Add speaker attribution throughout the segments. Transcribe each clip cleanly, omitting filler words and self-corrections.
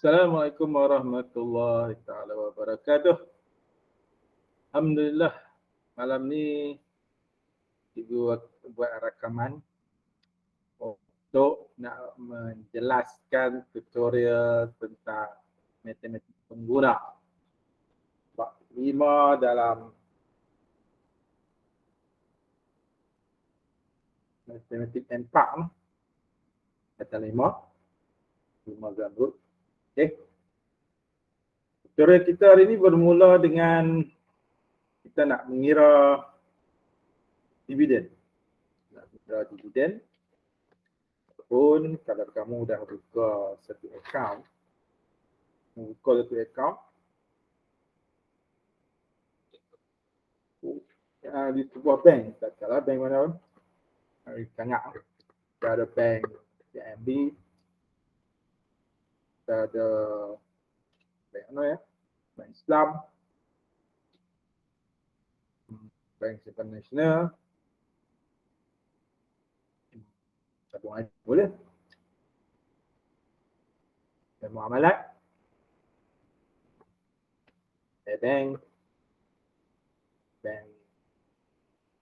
Speaker 1: Assalamualaikum warahmatullahi taala wabarakatuh. Alhamdulillah malam ni ibu buat rakaman untuk nak menjelaskan tutorial tentang matematik pengguna. Bab 5 dalam matematik N4 kata 5 Zamrud. Okey. Tutorial kita hari ini bermula dengan kita nak mengira dividen. Nak mengira dividen. Pun kalau kamu dah buka satu account, di sebuah bank, tak salah bank mana pun, sangat kita ada bank CMB, kita ada bank mana ya, bank Islam, bank Simpan Nasional, tabung haji boleh, dan muamalat, bank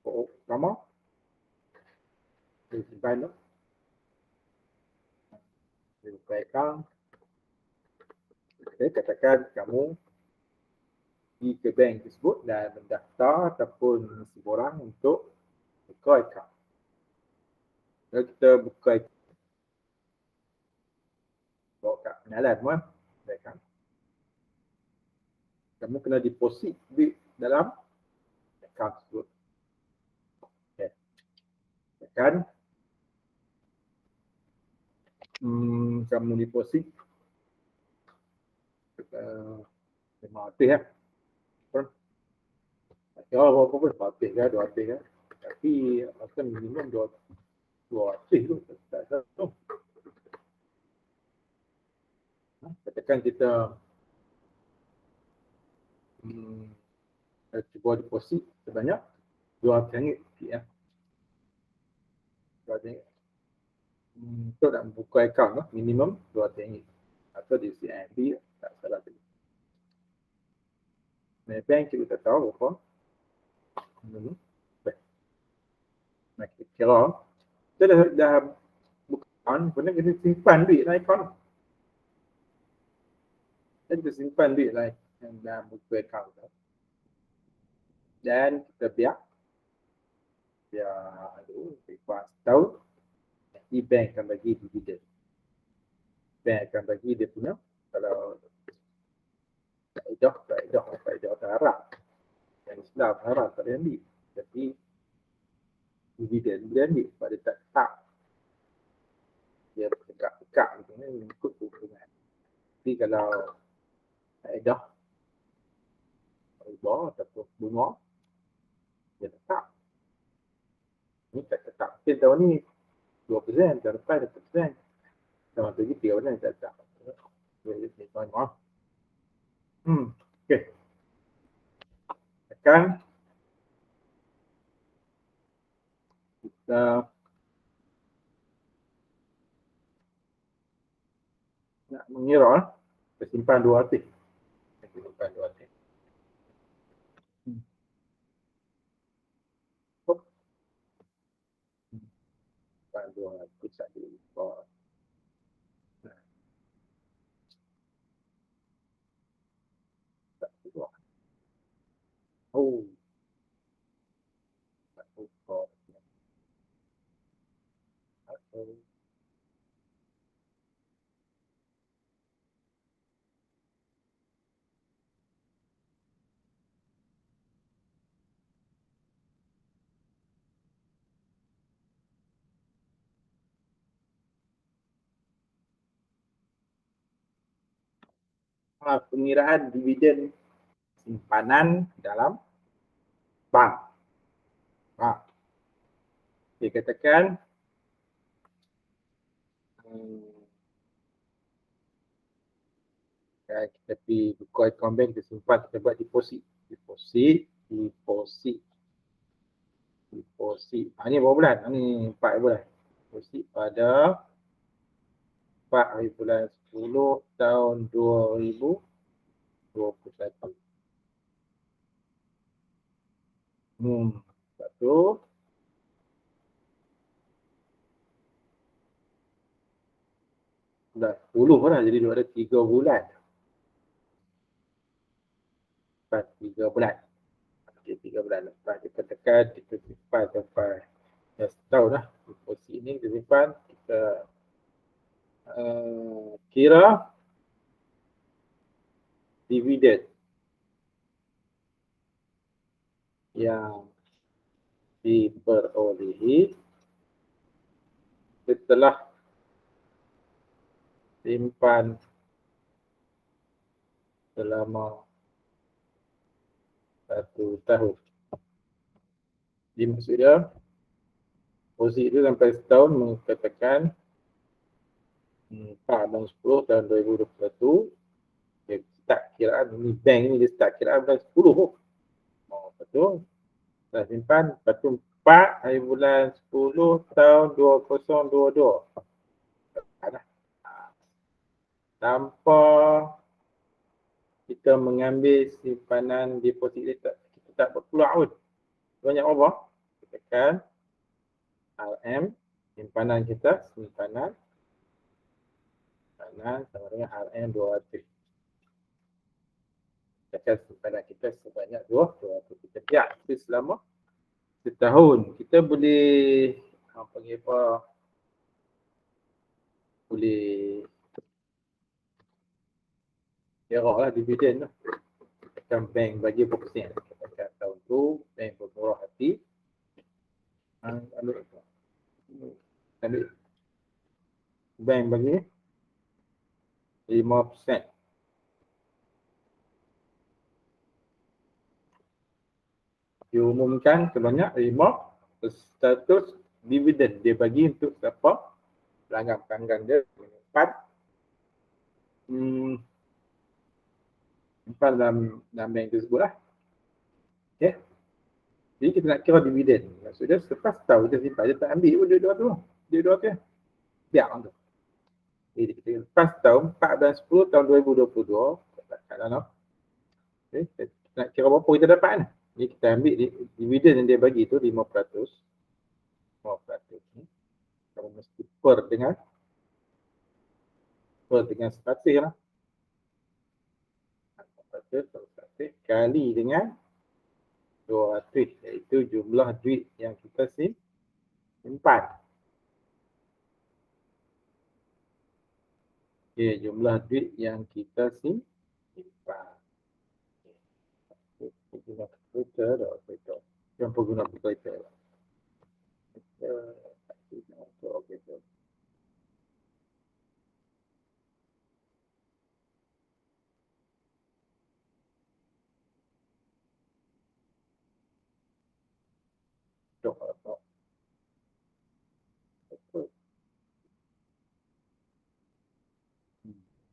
Speaker 1: utama, simpan tu, buka account. Okay, katakan kamu pergi ke bank tersebut dan mendaftar ataupun seborang untuk buka account. Kalau kita buka account, bawa kad pengenalan semua, kan? Kamu kena deposit duit dalam account tersebut. Okay. Kan? Kamu deposit RM500 ya. Ya, apa pun RM400 kan, RM200 kan. Tapi akan minimum RM200 tu. Tak tahu. Katakan kita cuba deposit sebanyak RM200 ya. RM200. Untuk nak buka account minimum RM200 atau di CIMB tak salah tadi. Bank kita tak tahu apa. Nak kira kita dah buka account, kemudian kita simpan duit dalam account. Kita simpan duit dalam buku account tu. Dan kita biar lepas setahun nanti bank akan bagi dividen. Bank akan bagi dia punya, kalau faedah terharap. Yang Islam harap tak boleh ambil. Tapi dividen boleh ambil sebab dia tak tetap. Dia bertekak-tekak macam ni mengikut keuntungan. Tapi kalau faedah riba ataupun bunga, dia tetap. Ini tak tetap. Mungkin tahun ni 2%, tahun depan 1%. Tahun lagi 3% tak tetap. Jadi tuan-tuan. Okey. Akan kita nak mengira simpan 200. Simpan 200. Simpan 200 saja. Oh. Pengiraan dividen simpanan dalam bank. Dia katakan kita pergi buka account bank, kita simpan, kita buat deposit. Ini berapa bulan? Ini 4 bulan. Deposit pada 4 hari bulan 10 tahun 2021. Lepas tu dah 10 lah, jadi dia ada 3 bulan. Lepas 3 bulan. Okay, 3 bulan lepas kita tekan, kita simpan sampai dah setahun lah. Deposit ni kita simpan, kita kira dividen yang diperolehi setelah simpan selama 1 tahun. Jadi maksud dia, deposit itu sampai setahun mengatakan 4 dan 10 tahun 2021. Dia start kiraan, ni bank ni dia start kiraan bulan 10 tu. Lepas tu, dah simpan, lepas tu 4 hari bulan 10 tahun 2022. Tanpa kita mengambil simpanan deposit dia, kita tak berkeluar pun. Banyak apa? Kita tekan RM, simpanan kita, simpanan sama dengan RM 200. Tekan simpanan kita sebanyak 200. Kita biar itu selama setahun. Kita boleh panggil apa? Boleh kira lah dividen lah. Tekan bank bagi berapa sen. Tekan tahun tu, bank bermurah hati. Ambil bank bagi 5%. Diumumkan sebanyak 5% dividen. Dia bagi untuk siapa? Pelanggan-pelanggan dia menyimpan dalam bank tersebut lah. Okay. Jadi kita nak kira dividen. Maksudnya selepas tahu dia simpan, dia tak ambil pun dia 200. Dia 200. Biar orang tu. Jadi kita lepas tahun 4 dan 10 tahun 2022. Okay. Kita nak kira berapa kita dapat kan. Jadi kita ambil dividen yang dia bagi tu 5%. 5% ni. Kalau mesti per dengan 100 lah. 100 kali dengan 200, iaitu jumlah duit yang kita simpan. Okay, jumlah duit yang kita simpan. Guna kalkulator atau operator. Yang pengguna kalkulator. Operator.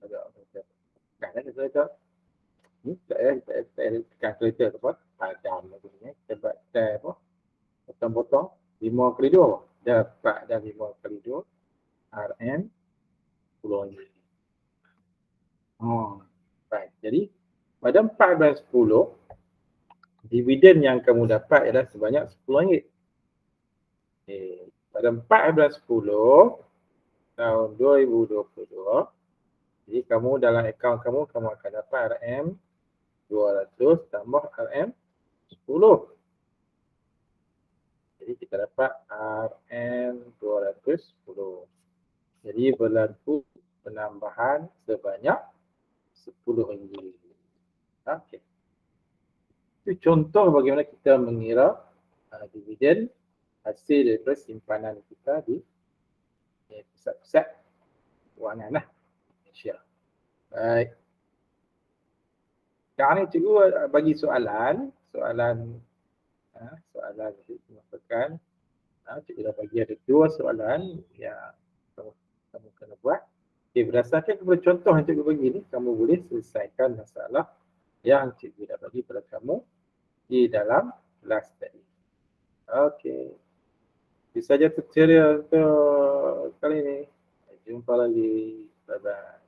Speaker 1: Ada kalkulator. Kita kalkulator tu apa? Tajam lagi ni. Kita buat apa? Potong-potong 5 kali 2. Dapat dah 5 kali 2. RM 10. Baik. Jadi pada 4 dan 10, dividen yang kamu dapat ialah sebanyak RM10. Okay. Pada 4 dan 10 tahun 2022, jadi kamu dalam akaun kamu akan dapat RM 200 tambah RM 10. Jadi kita dapat RM 210. Jadi berlaku penambahan sebanyak RM10. Okey. Itu contoh bagaimana kita mengira dividen hasil daripada simpanan kita di pusat-pusat kewangan lah Malaysia. Baik. Sekarang ni cikgu bagi soalan maksudkan cikgu dah bagi ada 2 soalan yang kamu kena buat. Okay, berdasarkan kepada contoh yang cikgu bagi ni, kamu boleh selesaikan masalah yang cikgu dah bagi pada kamu di dalam kelas tadi. Okey. Itu saja tutorial untuk kali ini. Jumpa lagi. Bye-bye.